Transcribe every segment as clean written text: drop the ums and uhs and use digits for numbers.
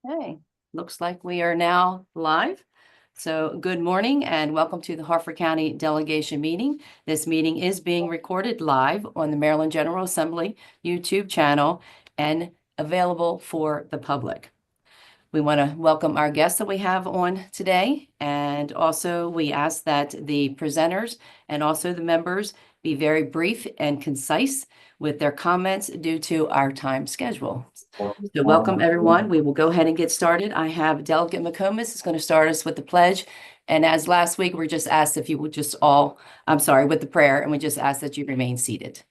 Okay, looks like we are now live. So good morning and welcome to the Harford County Delegation Meeting. This meeting is being recorded live on the Maryland General Assembly YouTube channel and available for the public. We want to welcome our guests that we have on today, and also we ask that the presenters and also the members be very brief and concise with their comments due to our time schedule. So welcome, everyone. We will go ahead and get started. I have Delegate McComas is going to start us with the pledge. And as last week, we're just asked if you would with the prayer, and we just ask that you remain seated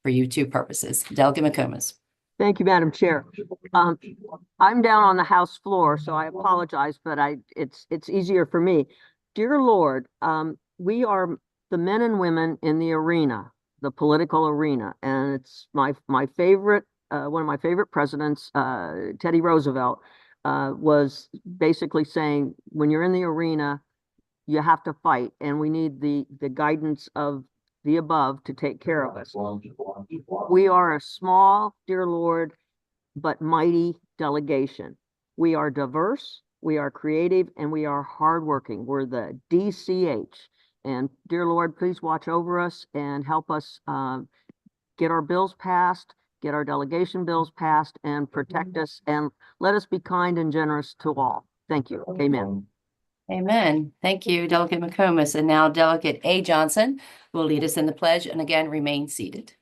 for YouTube purposes. Delegate McComas. Thank you, Madam Chair. I'm down on the House floor, so I apologize, but it's easier for me. Dear Lord, we are the men and women in the arena, the political arena, and it's my favorite. One of my favorite presidents, Teddy Roosevelt, was basically saying, when you're in the arena, you have to fight, and we need the guidance of the above to take care of us. We are a small, dear Lord, but mighty delegation. We are diverse, we are creative, and we are hardworking. We're the DCH. And dear Lord, please watch over us and help us get our bills passed, get our delegation bills passed, and protect us, and let us be kind and generous to all. Thank you. Amen. Amen. Thank you, Delegate McComas. And now Delegate A. Johnson will lead us in the pledge, and again, remain seated.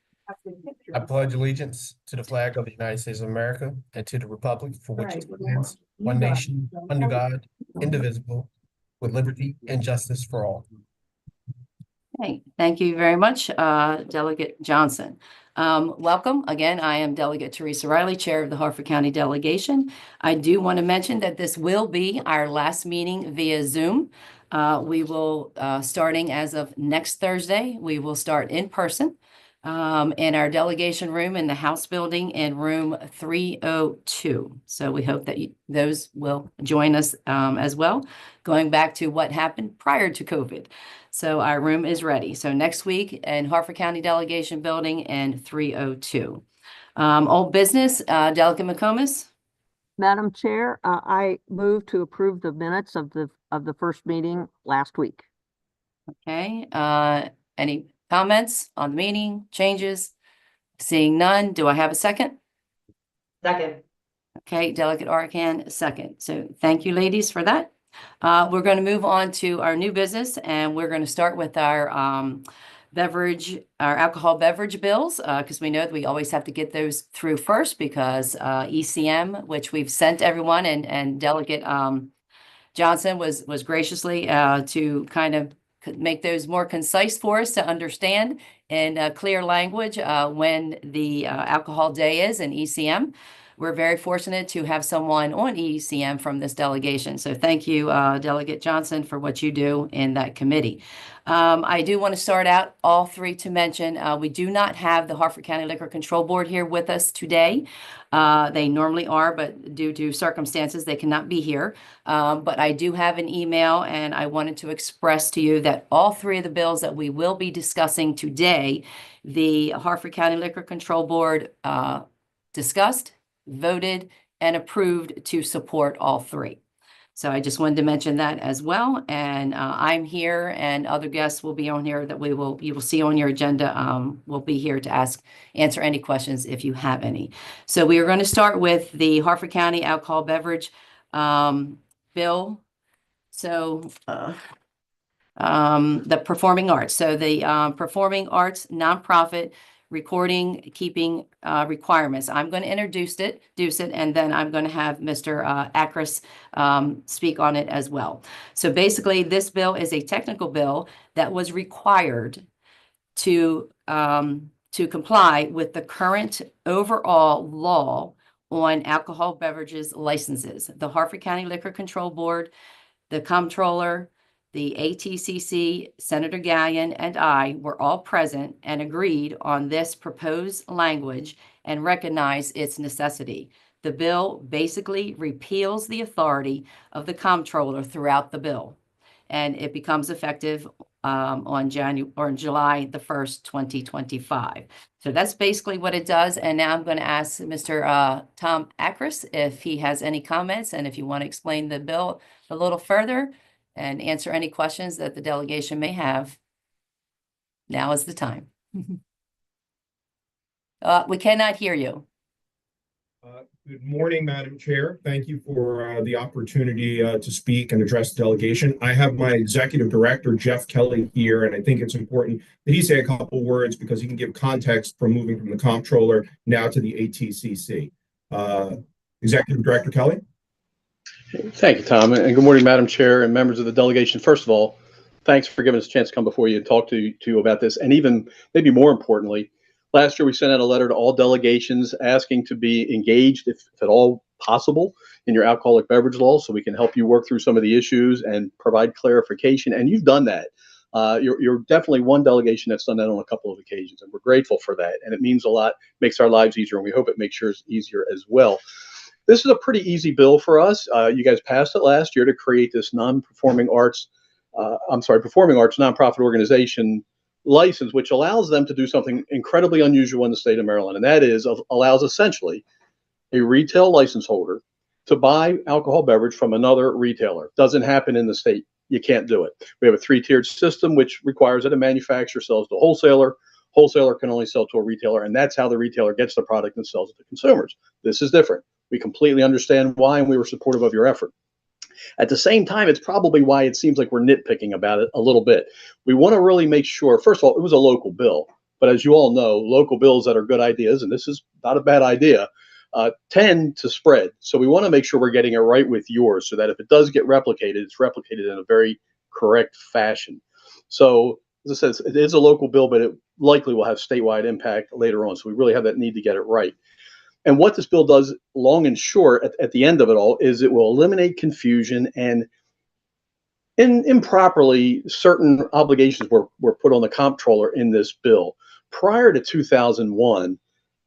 I pledge allegiance to the flag of the United States of America and to the republic for which it stands, one nation, under God, indivisible, with liberty and justice for all. Okay, thank you very much, Delegate Johnson. Welcome. Again, I am Delegate Teresa Riley, Chair of the Harford County Delegation. I do want to mention that this will be our last meeting via Zoom. We will, starting as of next Thursday, we will start in person in our delegation room in the House building in room 302. So we hope that those will join us as well, going back to what happened prior to COVID. So our room is ready. So next week in Harford County Delegation Building in 302. Old business, Delegate McComas. Madam Chair, I move to approve the minutes of the first meeting last week. Okay, any comments on the meeting, changes? Seeing none, do I have a second? Second. Okay, Delegate Arcan, second. So thank you, ladies, for that. We're going to move on to our new business, and we're going to start with our alcohol beverage bills, because we know that we always have to get those through first, because ECM, which we've sent everyone, and Delegate Johnson was graciously to kind of make those more concise for us to understand in clear language when the alcohol day is in ECM. We're very fortunate to have someone on ECM from this delegation. So thank you, Delegate Johnson, for what you do in that committee. I do want to start out all three to mention, we do not have the Harford County Liquor Control Board here with us today. They normally are, but due to circumstances, they cannot be here. But I do have an email, and I wanted to express to you that all three of the bills that we will be discussing today, the Harford County Liquor Control Board discussed, voted, and approved to support all three. So I just wanted to mention that as well. And I'm here, and other guests will be on here that you will see on your agenda. We'll be here to answer any questions if you have any. So we are going to start with the Harford County Alcohol Beverage bill. So the performing arts. So the performing arts nonprofit recording keeping requirements. I'm going to introduce it, and then I'm going to have Mr. Akris speak on it as well. So basically, this bill is a technical bill that was required to comply with the current overall law on alcohol beverages licenses. The Harford County Liquor Control Board, the comptroller, the ATCC, Senator Gallion, and I were all present and agreed on this proposed language and recognized its necessity. The bill basically repeals the authority of the comptroller throughout the bill, and it becomes effective on July the 1st, 2025. So that's basically what it does. And now I'm going to ask Mr. Tom Akris if he has any comments and if you want to explain the bill a little further and answer any questions that the delegation may have. Now is the time. We cannot hear you. Good morning, Madam Chair. Thank you for the opportunity to speak and address the delegation. I have my Executive Director, Jeff Kelly, here, and I think it's important that he say a couple words because he can give context from moving from the Comptroller now to the ATCC. Executive Director Kelly. Thank you, Tom, and good morning, Madam Chair and members of the delegation. First of all, thanks for giving us a chance to come before you and talk to you about this, and even maybe more importantly, last year, we sent out a letter to all delegations asking to be engaged, if at all possible, in your alcoholic beverage laws so we can help you work through some of the issues and provide clarification. And you've done that. You're definitely one delegation that's done that on a couple of occasions, and we're grateful for that. And it means a lot, makes our lives easier, and we hope it makes yours easier as well. This is a pretty easy bill for us. You guys passed it last year to create this performing arts nonprofit organization license, which allows them to do something incredibly unusual in the state of Maryland, and that is allows essentially a retail license holder to buy alcohol beverage from another retailer. Doesn't happen in the state. You can't do it. We have a three-tiered system, which requires that a manufacturer sells to a wholesaler. Wholesaler can only sell to a retailer, and that's how the retailer gets the product and sells it to consumers. This is different. We completely understand why, and we were supportive of your effort. At the same time, it's probably why it seems like we're nitpicking about it a little bit. We want to really make sure, first of all, it was a local bill. But as you all know, local bills that are good ideas, and this is not a bad idea, tend to spread. So we want to make sure we're getting it right with yours so that if it does get replicated, it's replicated in a very correct fashion. So as I said, it is a local bill, but it likely will have statewide impact later on. So we really have that need to get it right. And what this bill does, long and short, at the end of it all, is it will eliminate confusion and improperly certain obligations were put on the comptroller in this bill. Prior to 2001,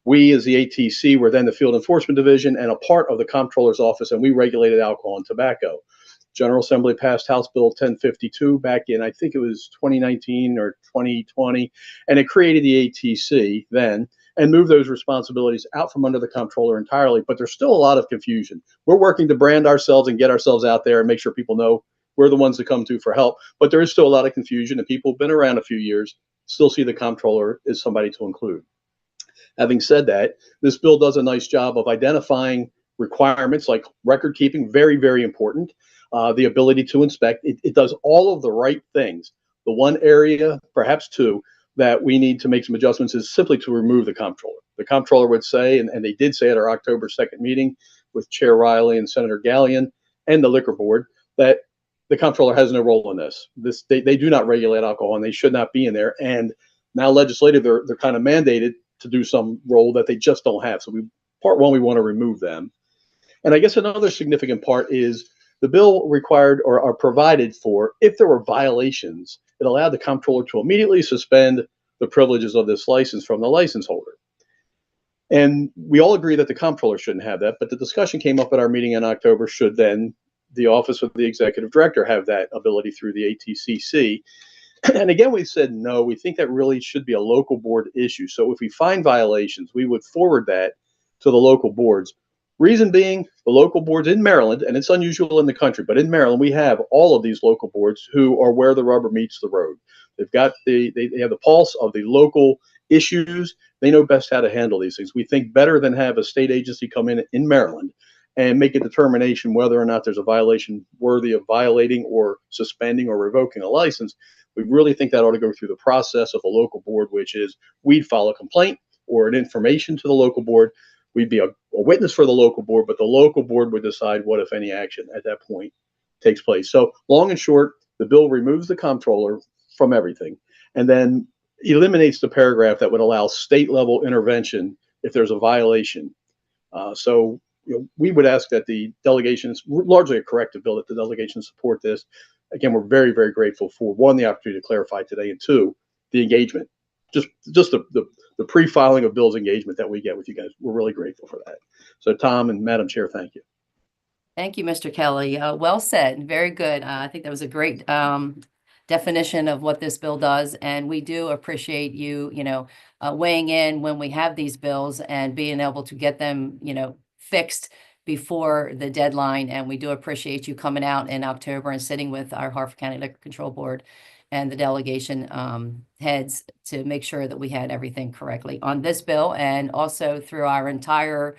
we as the ATC were then the Field Enforcement Division and a part of the comptroller's office, and we regulated alcohol and tobacco. General Assembly passed House Bill 1052 back in, I think it was 2019 or 2020, and it created the ATC then and moved those responsibilities out from under the comptroller entirely. But there's still a lot of confusion. We're working to brand ourselves and get ourselves out there and make sure people know we're the ones to come to for help. But there is still a lot of confusion, and people who've been around a few years still see the comptroller as somebody to include. Having said that, this bill does a nice job of identifying requirements like record keeping, very, very important. The ability to inspect. It does all of the right things. The one area, perhaps two, that we need to make some adjustments is simply to remove the comptroller. The comptroller would say, and they did say at our October 2nd meeting with Chair Riley and Senator Gallion and the Liquor Board, that the comptroller has no role in this. They do not regulate alcohol, and they should not be in there. And now legislative, they're kind of mandated to do some role that they just don't have. So part one, we want to remove them. And I guess another significant part is the bill required or provided for, if there were violations, it allowed the comptroller to immediately suspend the privileges of this license from the license holder. And we all agree that the comptroller shouldn't have that, but the discussion came up at our meeting in October, should then the Office of the Executive Director have that ability through the ATCC. And again, we said no, we think that really should be a local board issue. So if we find violations, we would forward that to the local boards. Reason being, the local boards in Maryland, and it's unusual in the country, but in Maryland, we have all of these local boards who are where the rubber meets the road. They've got they have the pulse of the local issues. They know best how to handle these things. We think better than have a state agency come in Maryland and make a determination whether or not there's a violation worthy of violating or suspending or revoking a license. We really think that ought to go through the process of a local board, which is we'd file a complaint or an information to the local board. We'd be a witness for the local board, but the local board would decide what, if any, action at that point takes place. So long and short, the bill removes the comptroller from everything and then eliminates the paragraph that would allow state level intervention if there's a violation. So we would ask that the delegations, largely a corrective bill, that the delegations support this. Again, we're very, very grateful for, one, the opportunity to clarify today, and two, the engagement. Just the pre-filing of bills engagement that we get with you guys. We're really grateful for that. So Tom and Madam Chair, thank you. Thank you, Mr. Kelly. Well said. Very good. I think that was a great definition of what this bill does. And we do appreciate you, weighing in when we have these bills and being able to get them, fixed before the deadline. And we do appreciate you coming out in October and sitting with our Harford County Liquor Control Board and the delegation heads to make sure that we had everything correctly on this bill, and also through our entire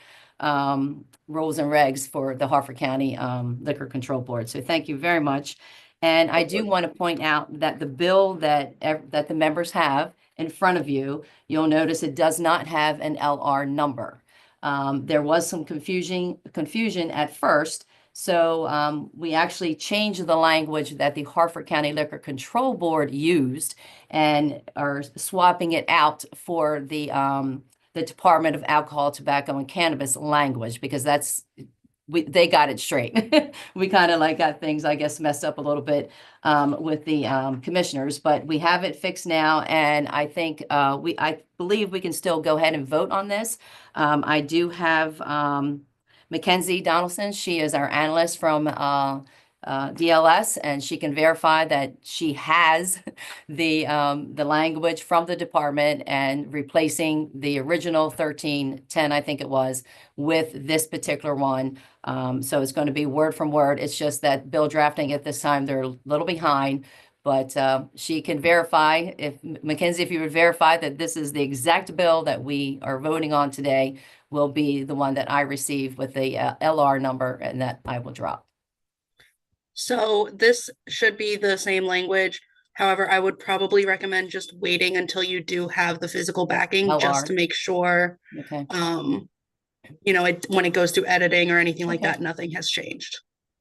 rules and regs for the Harford County Liquor Control Board. So thank you very much. And I do want to point out that the bill that the members have in front of you, you'll notice it does not have an LR number. There was some confusion at first. So we actually changed the language that the Harford County Liquor Control Board used and are swapping it out for the Department of Alcohol, Tobacco, and Cannabis language, because they got it straight. We kind of got things, I guess, messed up a little bit with the commissioners, but we have it fixed now. And I think I believe we can still go ahead and vote on this. I do have Mackenzie Donaldson. She is our analyst from DLS, and she can verify that she has the language from the department and replacing the original 1310, I think it was, with this particular one. So it's going to be word from word. It's just that bill drafting at this time, they're a little behind, but she can verify, Mackenzie, if you would verify that this is the exact bill that we are voting on today, will be the one that I receive with the LR number, and that I will drop. So this should be the same language. However, I would probably recommend just waiting until you do have the physical backing, just LR. to make sure, Okay. when it goes to editing or anything like Okay. that, nothing has changed.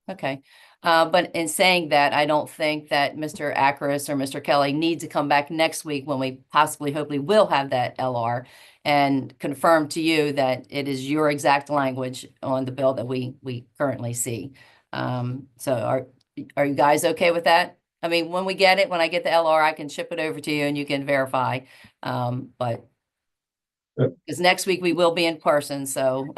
Okay. But in saying that, I don't think that Mr. Akris or Mr. Kelly need to come back next week when we hopefully will have that LR and confirm to you that it is your exact language on the bill that we currently see. So are you guys okay with that? I mean, when I get the LR, I can ship it over to you and you can verify. But because next week we will be in person, so.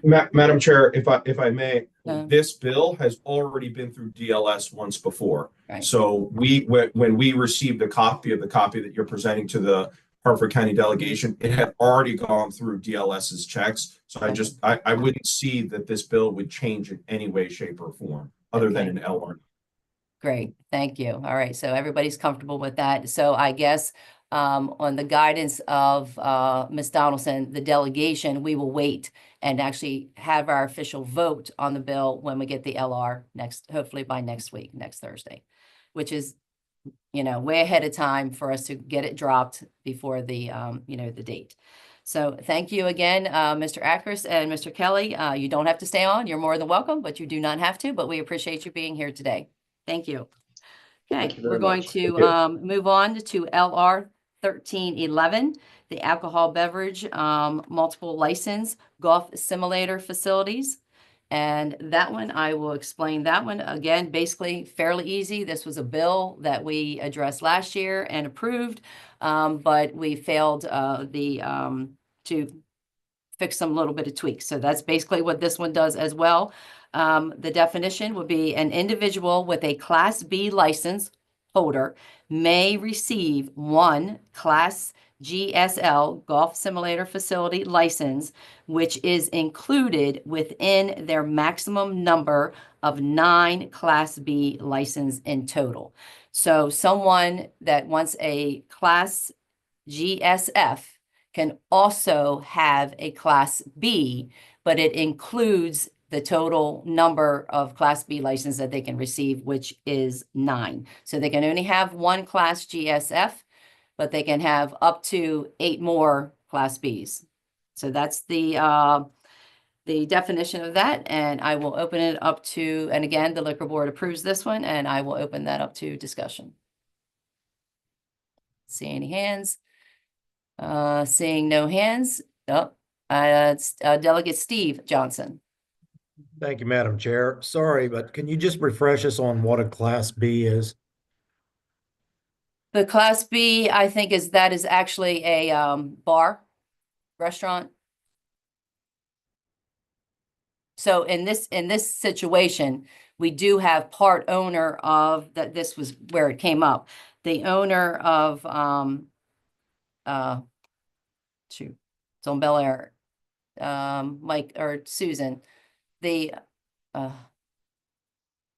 Madam Chair, if I may, Uh. this bill has already been through DLS once before. Right. So when we received a copy that you're presenting to the Harford County delegation, it had already gone through DLS's checks. So I wouldn't see that this bill would change in any way, shape, or form other than an LR. Great, thank you. All right, so everybody's comfortable with that. So I guess on the guidance of Ms. Donaldson, the delegation, we will wait and actually have our official vote on the bill when we get the LR hopefully by next week, next Thursday, which is, way ahead of time for us to get it dropped before the, the date. So thank you again, Mr. Akris and Mr. Kelly. You don't have to stay on. You're more than welcome, but you do not have to, but we appreciate you being here today. Thank you. Okay, Thank you very we're going much. to move on to LR 1311, the alcohol beverage multiple license golf simulator facilities. And that one, I will explain that one again, basically fairly easy. This was a bill that we addressed last year and approved, but we failed to fix some little bit of tweaks. So that's basically what this one does as well. The definition would be an individual with a Class B license holder may receive one Class GSL golf simulator facility license, which is included within their maximum number of 9 Class B license in total. So someone that wants a Class GSF can also have a Class B, but it includes the total number of Class B licenses that they can receive, which is 9. So they can only have one Class GSF, but they can have up to 8 more Class Bs. So that's the definition of that, and I will open it up to, and again, the Liquor Board approves this one, and I will open that up to discussion. See any hands? Seeing no hands. Oh, it's Delegate Steve Johnson. Thank you, Madam Chair. Sorry, but can you just refresh us on what a Class B is? The Class B, I think, is actually a bar, restaurant. So in this situation, we do have part owner of that. This was where it came up. The owner of, shoot, it's on Bel Air, Mike or Susan, the,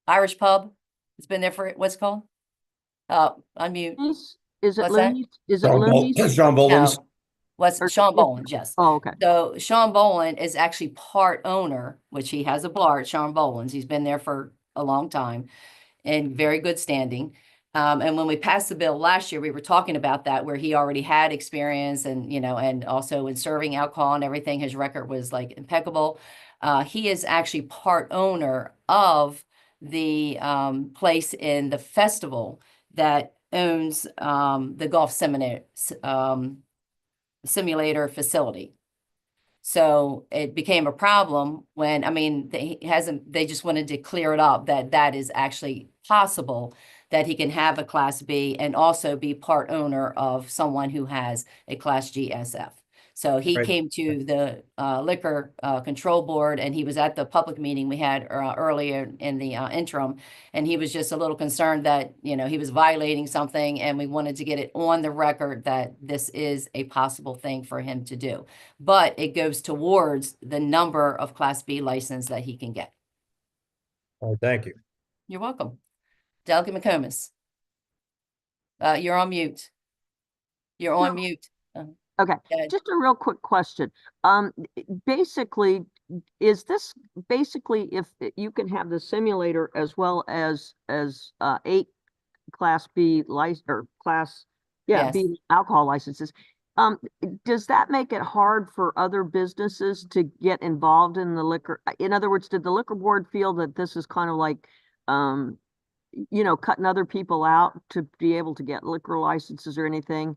Irish pub. It's been there for, what's it called? Unmute. Is it What's that? Lindy's? Is it Lindy's? Sean Boland's. No. What's Or- Sean Boland? Yes. Oh, okay. So Sean Boland is actually part owner, which he has a bar at Sean Boland's. He's been there for a long time in very good standing. And when we passed the bill last year, we were talking about that where he already had experience and, you know, and also in serving alcohol and everything, his record was like impeccable. He is actually part owner of the place in the festival that owns the golf simulator facility. So it became a problem when, I mean, they just wanted to clear it up that that is actually possible, that he can have a Class B and also be part owner of someone who has a Class G SF. So he Right. came to the liquor control board, and he was at the public meeting we had earlier in the interim, and he was just a little concerned that, you know, he was violating something, and we wanted to get it on the record that this is a possible thing for him to do. But it goes towards the number of Class B license that he can get. All right, thank you. You're welcome. Delegate McComas. You're on mute. You're on mute. Okay, Go ahead. just a real quick question. Basically, is this basically if you can have the simulator as well as 8 Class B license or Class, Yes. B alcohol licenses? Does that make it hard for other businesses to get involved in the liquor? In other words, did the liquor board feel that this is kind of like, you know, cutting other people out to be able to get liquor licenses or anything?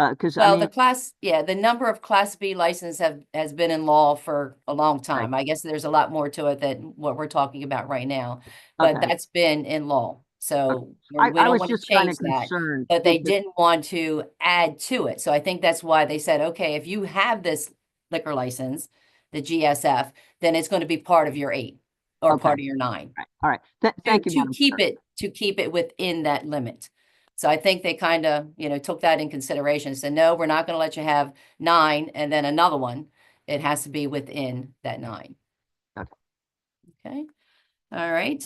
Because I Well, mean, the number of Class B licenses has been in law for a long time. I guess there's a lot more to it than what we're talking about right now, but Okay. that's been in law. So we I don't was want to just kind change of that, concerned. but they because- didn't want to add to it. So I think that's why they said, okay, if you have this liquor license, the GSF, then it's going to be part of your 8 or Okay. part of your 9. All right. Thank you, To Madam keep Chair. to keep it within that limit. So I think they kind of, you know, took that in consideration. Said, no, we're not going to let you have 9 and then another one. It has to be within that 9. Okay. Okay. All right.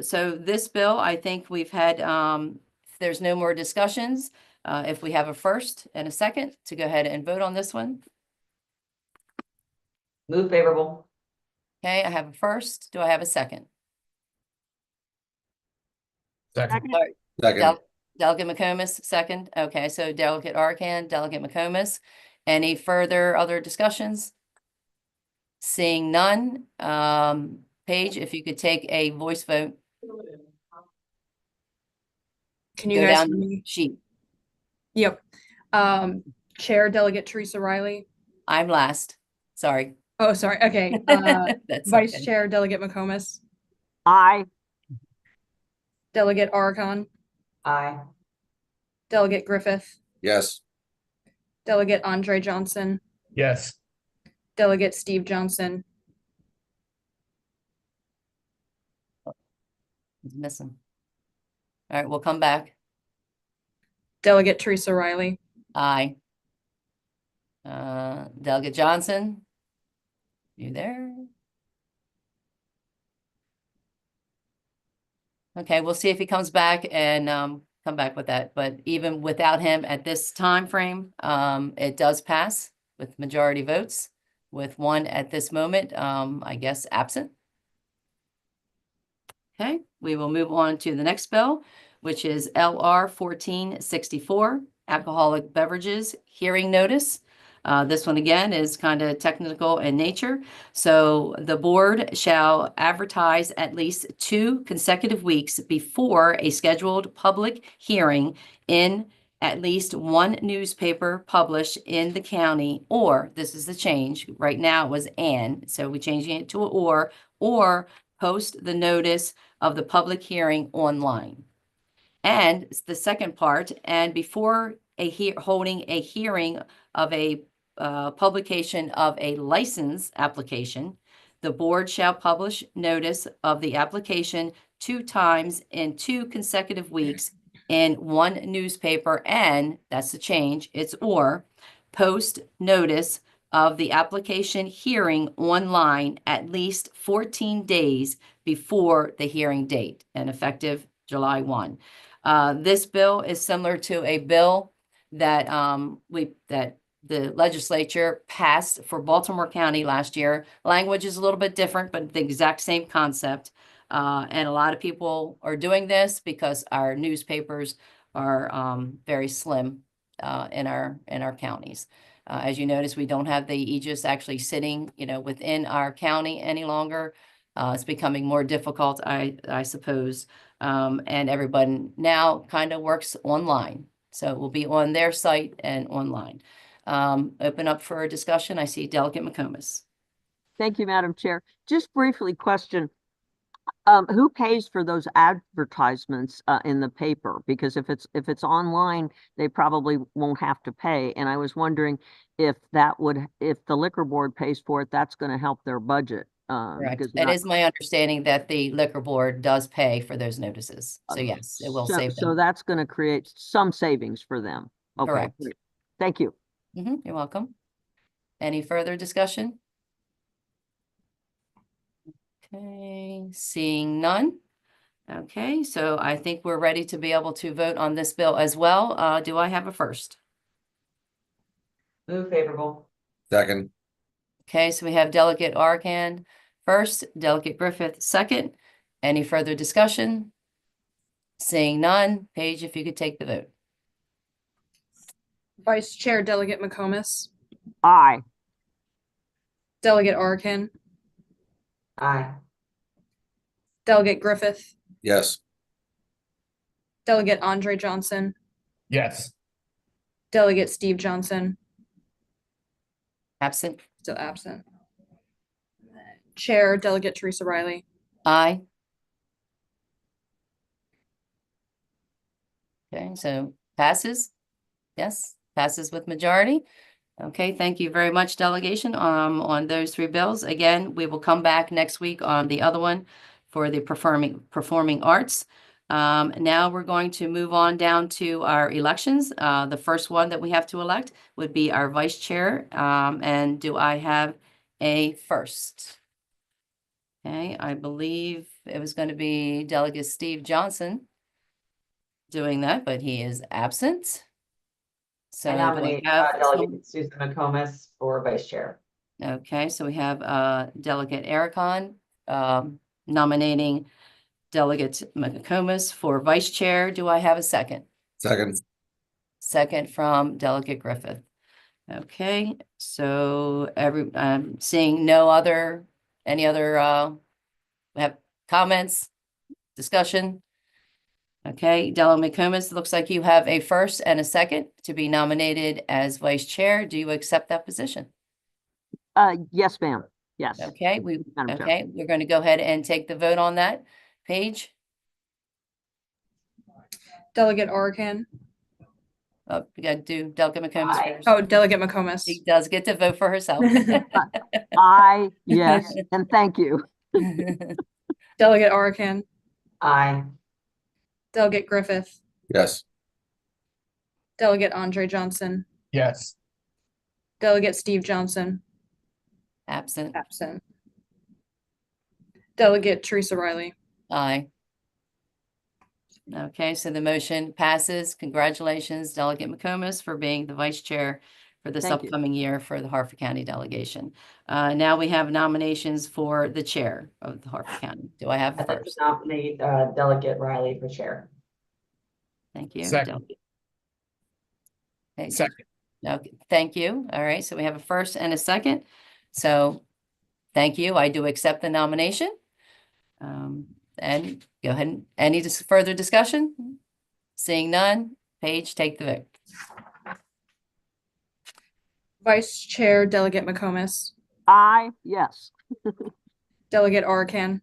So this bill, I think we've had, if there's no more discussions, if we have a first and a second to go ahead and vote on this one. Move favorable. Okay, I have a first. Do I have a second? Second. All right. Second. Delegate McComas, second. Okay, so Delegate Arcan, Delegate McComas. Any further other discussions? Seeing none, Paige, if you could take a voice vote, Can you go guys down hear the me? sheet. Yep. Chair Delegate Teresa Riley. I'm last. Sorry. Oh, sorry. Okay. That's Vice okay. Chair Delegate McComas. Aye. Delegate Archon. Aye. Delegate Griffith. Yes. Delegate Andre Johnson. Yes. Delegate Steve Johnson. He's missing. All right, we'll come back. Delegate Teresa Riley. Aye. Delegate Johnson? You there? Okay, we'll see if he comes back and come back with that. But even without him at this time frame, it does pass with majority votes, with one at this moment, I guess, absent. Okay, we will move on to the next bill, which is LR 1464, alcoholic beverages hearing notice. This one again is kind of technical in nature. So the board shall advertise at least 2 consecutive weeks before a scheduled public hearing in at least one newspaper published in the county, or, this is the change, right now it was and, so we're changing it to or post the notice of the public hearing online. And the second part, and before holding a hearing of a publication of a license application, the board shall publish notice of the application 2 times in 2 consecutive weeks in one newspaper, and that's the change, it's or post notice of the application hearing online at least 14 days before the hearing date and effective July 1. This bill is similar to a bill that the legislature passed for Baltimore County last year. Language is a little bit different, but the exact same concept. And a lot of people are doing this because our newspapers are very slim in our counties. As you notice, we don't have the Aegis actually sitting, within our county any longer. It's becoming more difficult, I suppose. And everyone now kind of works online. So it will be on their site and online. Open up for a discussion. I see Delegate McComas. Thank you, Madam Chair. Just briefly question, who pays for those advertisements in the paper? Because if it's online, they probably won't have to pay. And I was wondering if if the liquor board pays for it, that's going to help their budget. Right. Because It is my understanding that the liquor board does pay for those notices. So yes, it will save so them. that's going to create some savings for them. Okay, Correct. great. Thank you. You're welcome. Any further discussion? Okay, seeing none. Okay, so I think we're ready to be able to vote on this bill as well. Do I have a first? Move favorable. Second. Okay, so we have Delegate Arcan first, Delegate Griffith second. Any further discussion? Seeing none. Paige, if you could take the vote. Vice Chair Delegate McComas, Aye. Delegate Arcan, Aye. Delegate Griffith, Yes. Delegate Andre Johnson, Yes. Delegate Steve Johnson, Absent? still absent. Chair Delegate Teresa Riley. Aye. Okay, so passes? Yes, passes with majority. Okay, thank you very much, delegation, on those 3 bills. Again, we will come back next week on the other one for the performing arts. Now we're going to move on down to our elections. The first one that we have to elect would be our vice chair. And do I have a first? Okay, I believe it was going to be Delegate Steve Johnson doing that, but he is absent. So I do nominate have Delegate Susan McComas for vice chair. Okay, so we have Delegate Ericon nominating Delegate McComas for vice chair. Do I have a second? Second. Second from Delegate Griffith. Okay, so seeing any other have comments, discussion? Okay, Delegate McComas, looks like you have a first and a second to be nominated as vice chair. Do you accept that position? Yes, ma'am. Yes. Okay, Madam Chair. okay, we're going to go ahead and take the vote on that. Paige? Delegate Arcan. Oh, we got to do Delegate McComas Aye. first. Oh, Delegate McComas. She does get to vote for herself. Aye, yes, and thank you. Delegate Arcan, Aye. Delegate Griffith, Yes. Delegate Andre Johnson, Yes. Delegate Steve Johnson, Absent. absent. Delegate Teresa Riley. Aye. Okay, so the motion passes. Congratulations, Delegate McComas, for being the vice chair for this Thank you. upcoming year for the Harford County delegation. Now we have nominations for the chair of the Harford County. Do I have the I'd like to first? nominate Delegate Riley for chair. Thank you. Second. Delegate. Okay, Second. okay, thank you. All right, so we have a first and a second. So thank you. I do accept the nomination. And go ahead. Any further discussion? Seeing none, Paige, take the vote. Vice Chair Delegate McComas, Aye, yes. Delegate Arcan,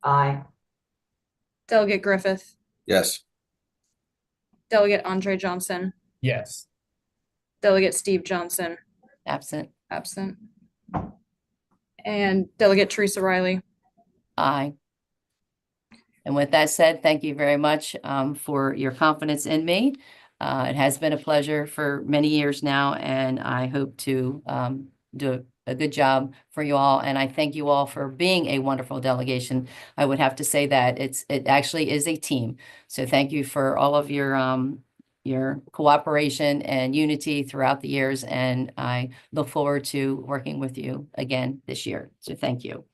Aye. Delegate Griffith, Yes. Delegate Andre Johnson, Yes. Delegate Steve Johnson, Absent. absent. and Delegate Teresa Riley. Aye. And with that said, thank you very much for your confidence in me. It has been a pleasure for many years now, and I hope to do a good job for you all. And I thank you all for being a wonderful delegation. I would have to say that it actually is a team. So thank you for all of your cooperation and unity throughout the years. And I look forward to working with you again this year. So thank you.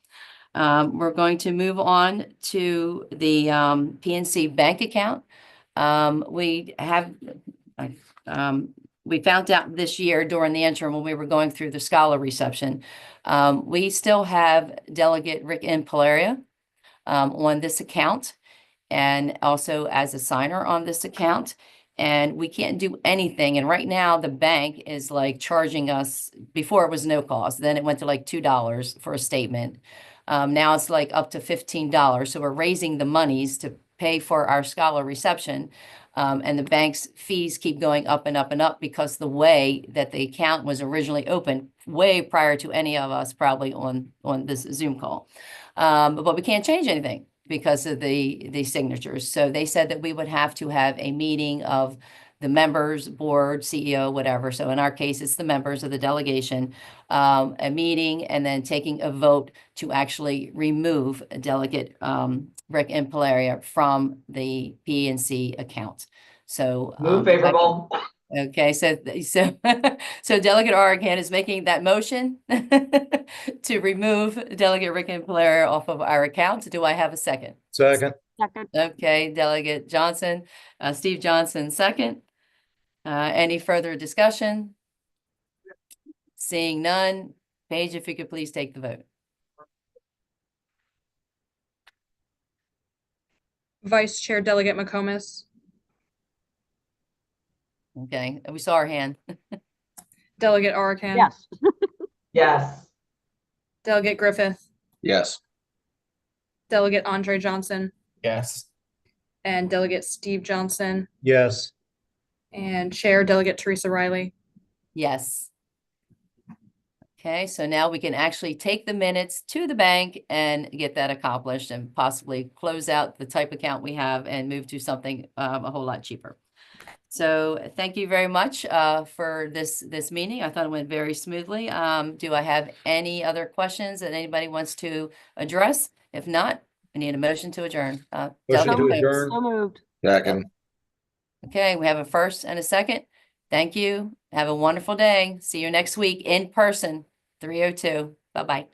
We're going to move on to the PNC bank account. We found out this year during the interim when we were going through the scholar reception, we still have Delegate Rick Impalaria on this account and also as a signer on this account. And we can't do anything. And right now the bank is like charging us, before it was no cost, then it went to like $2 for a statement. Now it's like up to $15. So we're raising the monies to pay for our scholar reception. And the bank's fees keep going up and up and up because the way that the account was originally opened way prior to any of us probably on this Zoom call. But we can't change anything because of the signatures. So they said that we would have to have a meeting of the members, board, CEO, whatever. So in our case, it's the members of the delegation, a meeting, and then taking a vote to actually remove Delegate Rick Impalaria from the PNC account. So Move favorable. okay, so Delegate Arakan is making that motion to remove Delegate Rick Impalaria off of our account. Do I have a second? Second. Second. Okay, Delegate Johnson, Steve Johnson, second. Any further discussion? Seeing none, Paige, if you could please take the vote. Vice Chair Delegate McComas, Okay, we saw our hand. Delegate Arakan. Yes. Yes. Delegate Griffith, Yes. Delegate Andre Johnson, Yes. and Delegate Steve Johnson, Yes. and Chair Delegate Teresa Riley. Yes. Okay, so now we can actually take the minutes to the bank and get that accomplished and possibly close out the type account we have and move to something a whole lot cheaper. So thank you very much for this meeting. I thought it went very smoothly. Do I have any other questions that anybody wants to address? If not, I need a motion to adjourn. Motion Delegate to Coates. adjourn. So moved. Second. Okay, we have a first and a second. Thank you. Have a wonderful day. See you next week in person, 3:02. Bye-bye.